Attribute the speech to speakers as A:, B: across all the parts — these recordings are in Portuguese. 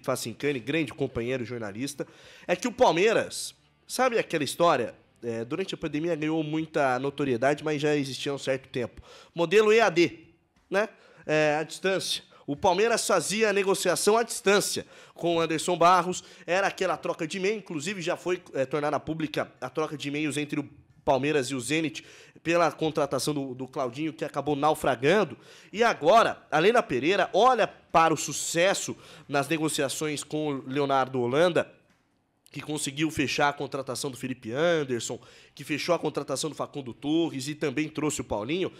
A: Facincani, grande companheiro jornalista, é que o Palmeiras, sabe aquela história? Durante a pandemia ganhou muita notoriedade, mas já existia há um certo tempo. Modelo EAD, né? À distância. O Palmeiras fazia a negociação à distância com o Anderson Barros, era aquela troca de e-mail, inclusive já foi tornada pública a troca de e-mails entre o Palmeiras e o Zenit pela contratação do Claudinho, que acabou naufragando. E agora, a Lena Pereira olha para o sucesso nas negociações com o Leonardo Holanda, que conseguiu fechar a contratação do Felipe Anderson, que fechou a contratação do Facundo Torres e também trouxe o Paulinho,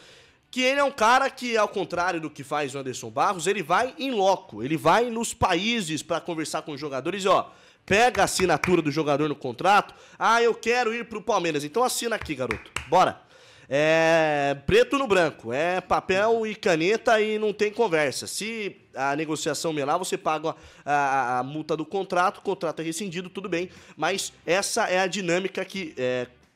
A: que ele é um cara que, ao contrário do que faz o Anderson Barros, ele vai em loco, ele vai nos países para conversar com os jogadores e, ó, pega a assinatura do jogador no contrato, eu quero ir pro Palmeiras, então assina aqui, garoto, bora. É preto no branco, é papel e caneta e não tem conversa. Se a negociação melar, você paga a multa do contrato, o contrato é rescindido, tudo bem, mas essa é a dinâmica que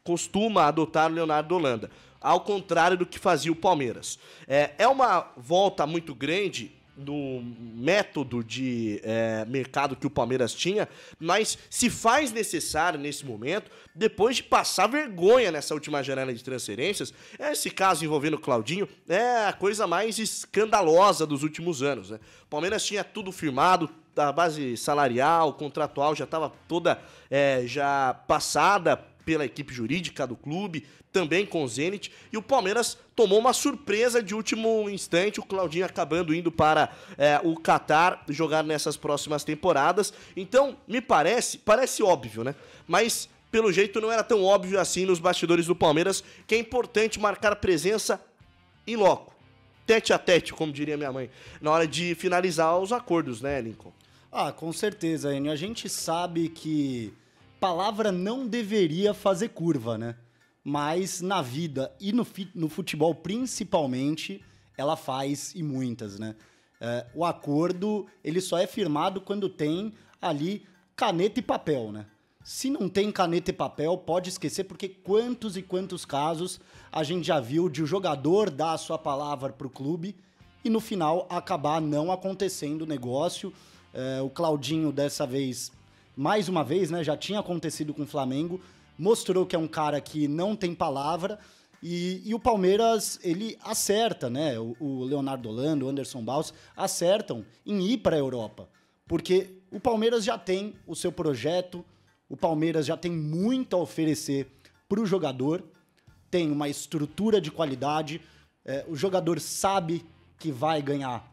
A: costuma adotar o Leonardo Holanda, ao contrário do que fazia o Palmeiras. É uma volta muito grande no método de mercado que o Palmeiras tinha, mas se faz necessário nesse momento, depois de passar vergonha nessa última janela de transferências. Esse caso envolvendo o Claudinho é a coisa mais escandalosa dos últimos anos, né? O Palmeiras tinha tudo firmado, a base salarial, contratual já estava toda já passada pela equipe jurídica do clube, também com o Zenit, e o Palmeiras tomou uma surpresa de último instante, o Claudinho acabando indo para o Catar jogar nessas próximas temporadas. Então, me parece óbvio, né? Mas, pelo jeito, não era tão óbvio assim nos bastidores do Palmeiras, que é importante marcar presença em loco, tete a tete, como diria minha mãe, na hora de finalizar os acordos, né, Lincoln?
B: Com certeza, Enio. A gente sabe que palavra não deveria fazer curva, né? Mas na vida e no futebol principalmente, ela faz e muitas, né? O acordo, ele só é firmado quando tem ali caneta e papel, né? Se não tem caneta e papel, pode esquecer, porque quantos e quantos casos a gente já viu de o jogador dar a sua palavra pro clube e no final acabar não acontecendo o negócio. O Claudinho dessa vez, mais uma vez, né, já tinha acontecido com o Flamengo, mostrou que é um cara que não tem palavra e o Palmeiras, ele acerta, né? O Leonardo Holanda, o Anderson Barros acertam em ir para a Europa, porque o Palmeiras já tem o seu projeto, o Palmeiras já tem muito a oferecer para o jogador, tem uma estrutura de qualidade, o jogador sabe que vai ganhar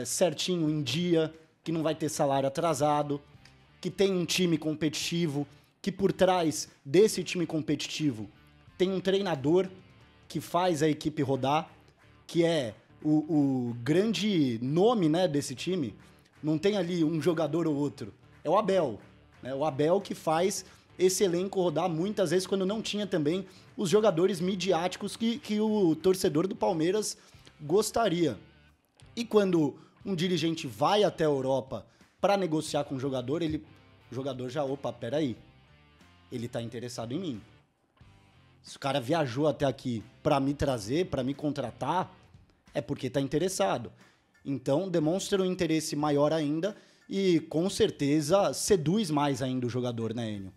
B: certinho em dia, que não vai ter salário atrasado, que tem um time competitivo, que por trás desse time competitivo tem um treinador que faz a equipe rodar, que é o grande nome, né, desse time. Não tem ali um jogador ou outro, é o Abel, né? O Abel que faz esse elenco rodar muitas vezes quando não tinha também os jogadores midiáticos que o torcedor do Palmeiras gostaria. E quando um dirigente vai até a Europa para negociar com o jogador, o jogador já, peraí, ele tá interessado em mim. Se o cara viajou até aqui para me trazer, para me contratar, é porque tá interessado. Então, demonstra um interesse maior ainda e, com certeza, seduz mais ainda o jogador, né, Enio?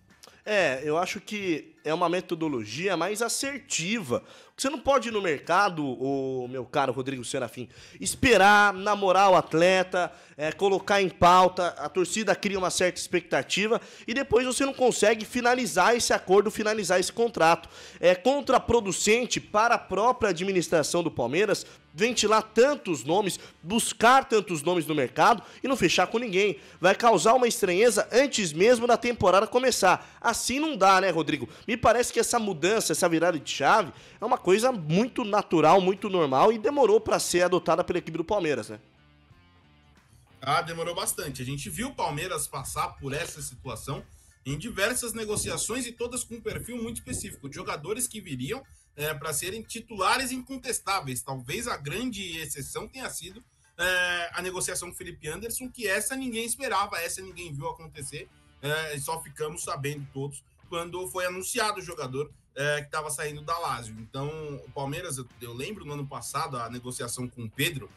A: Eu acho que é uma metodologia mais assertiva. Você não pode ir no mercado, o meu caro Rodrigo Serafim, esperar, namorar o atleta, colocar em pauta, a torcida cria uma certa expectativa e depois você não consegue finalizar esse acordo, finalizar esse contrato. É contraproducente para a própria administração do Palmeiras ventilar tantos nomes, buscar tantos nomes no mercado e não fechar com ninguém. Vai causar uma estranheza antes mesmo da temporada começar. Assim não dá, né, Rodrigo? Me parece que essa mudança, essa virada de chave é uma coisa muito natural, muito normal e demorou para ser adotada pela equipe do Palmeiras, né?
C: Demorou bastante. A gente viu o Palmeiras passar por essa situação em diversas negociações e todas com um perfil muito específico, de jogadores que viriam para serem titulares incontestáveis. Talvez a grande exceção tenha sido a negociação com o Felipe Anderson, que essa ninguém esperava, essa ninguém viu acontecer, só ficamos sabendo todos quando foi anunciado o jogador que estava saindo da Lazio. Então, o Palmeiras, eu lembro no ano passado, a negociação com o Pedro,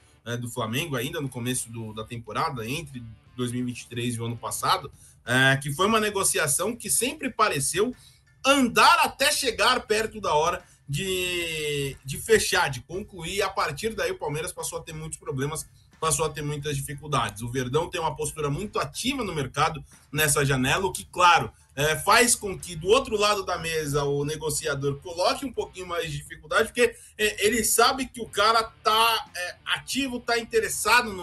C: do Flamengo, ainda no começo da temporada, entre 2023 e o ano passado, que foi uma negociação que sempre pareceu andar até chegar perto da hora de fechar, de concluir, e a partir daí o Palmeiras passou a ter muitos problemas, passou a ter muitas dificuldades. O Verdão tem uma postura muito ativa no mercado nessa janela, o que, claro, faz com que do outro lado da mesa o negociador coloque um pouquinho mais de dificuldade, porque ele sabe que o cara tá ativo, tá interessado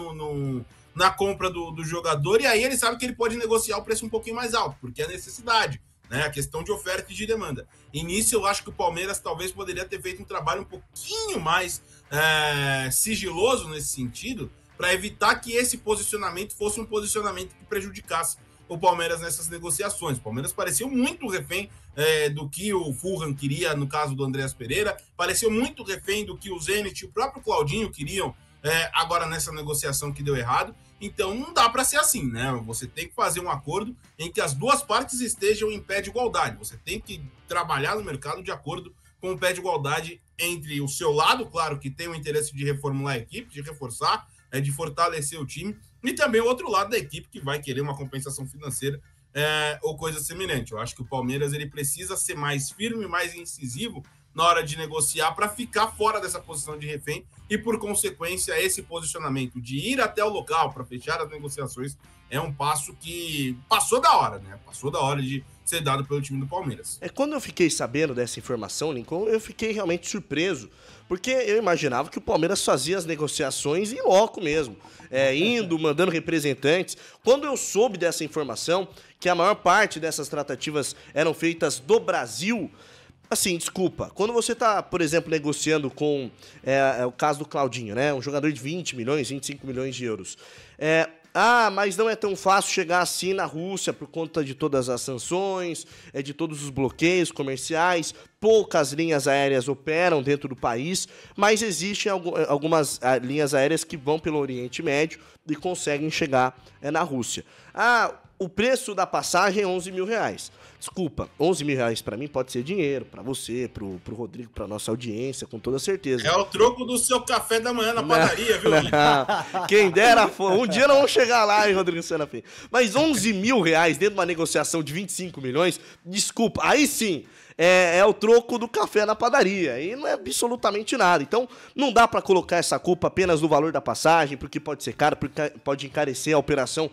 C: na compra do jogador, e aí ele sabe que ele pode negociar o preço um pouquinho mais alto, porque é necessidade, né? A questão de oferta e de demanda. E nisso eu acho que o Palmeiras talvez poderia ter feito um trabalho um pouquinho mais sigiloso nesse sentido, para evitar que esse posicionamento fosse um posicionamento que prejudicasse o Palmeiras nessas negociações. O Palmeiras pareceu muito refém do que o Fulham queria no caso do Andreas Pereira, pareceu muito refém do que o Zenit e o próprio Claudinho queriam agora nessa negociação que deu errado. Então não dá para ser assim, né? Você tem que fazer um acordo em que as duas partes estejam em pé de igualdade. Você tem que trabalhar no mercado de acordo com o pé de igualdade entre o seu lado, claro, que tem o interesse de reformular a equipe, de reforçar, de fortalecer o time, e também o outro lado da equipe que vai querer uma compensação financeira ou coisa semelhante. Eu acho que o Palmeiras ele precisa ser mais firme, mais incisivo na hora de negociar para ficar fora dessa posição de refém e, por consequência, esse posicionamento de ir até o local para fechar as negociações é um passo que passou da hora, né? Passou da hora de ser dado pelo time do Palmeiras.
A: Quando eu fiquei sabendo dessa informação, Lincoln, eu fiquei realmente surpreso, porque eu imaginava que o Palmeiras fazia as negociações em loco mesmo, indo, mandando representantes. Quando eu soube dessa informação, que a maior parte dessas tratativas eram feitas do Brasil, assim, desculpa, quando você tá, por exemplo, negociando com o caso do Claudinho, né, um jogador de 20 milhões, 25 milhões de euros, mas não é tão fácil chegar assim na Rússia por conta de todas as sanções, de todos os bloqueios comerciais, poucas linhas aéreas operam dentro do país, mas existem algumas linhas aéreas que vão pelo Oriente Médio e conseguem chegar na Rússia. O preço da passagem é 11 mil reais. Desculpa, 11 mil reais pra mim pode ser dinheiro, pra você, pro Rodrigo, pra nossa audiência, com toda certeza.
C: É o troco do seu café da manhã na padaria, viu?
A: Quem dera, um dia nós vamos chegar lá, hein, Rodrigo Serafim. Mas 11 mil reais dentro de uma negociação de 25 milhões, desculpa, aí sim, é o troco do café na padaria, e não é absolutamente nada. Então, não dá pra colocar essa culpa apenas no valor da passagem, porque pode ser caro, porque pode encarecer a operação.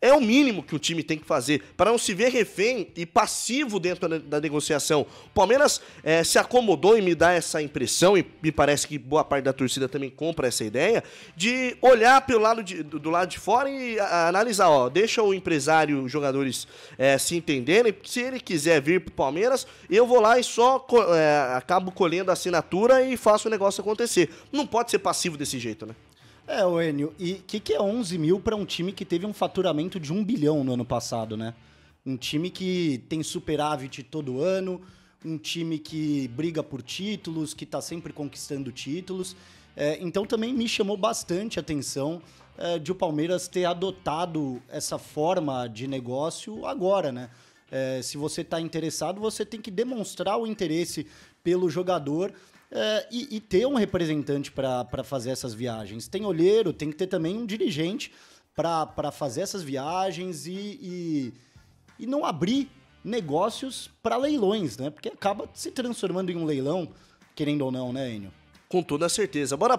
A: É o mínimo que o time tem que fazer para não se ver refém e passivo dentro da negociação. O Palmeiras se acomodou em me dar essa impressão, e me parece que boa parte da torcida também compra essa ideia, de olhar pelo lado do lado de fora e analisar, deixa o empresário e os jogadores se entenderem. Se ele quiser vir para o Palmeiras, eu vou lá e só acabo colhendo a assinatura e faço o negócio acontecer. Não pode ser passivo desse jeito, né?
B: Enio, e o que é 11 mil para um time que teve um faturamento de 1 bilhão no ano passado, né? Um time que tem superávit todo ano, um time que briga por títulos, que está sempre conquistando títulos. Então também me chamou bastante a atenção de o Palmeiras ter adotado essa forma de negócio agora, né? Se você está interessado, você tem que demonstrar o interesse pelo jogador, e ter um representante para fazer essas viagens. Tem olheiro, tem que ter também um dirigente para fazer essas viagens e não abrir negócios para leilões, né? Porque acaba se transformando em um leilão, querendo ou não, né, Enio?
A: Com toda certeza. Bora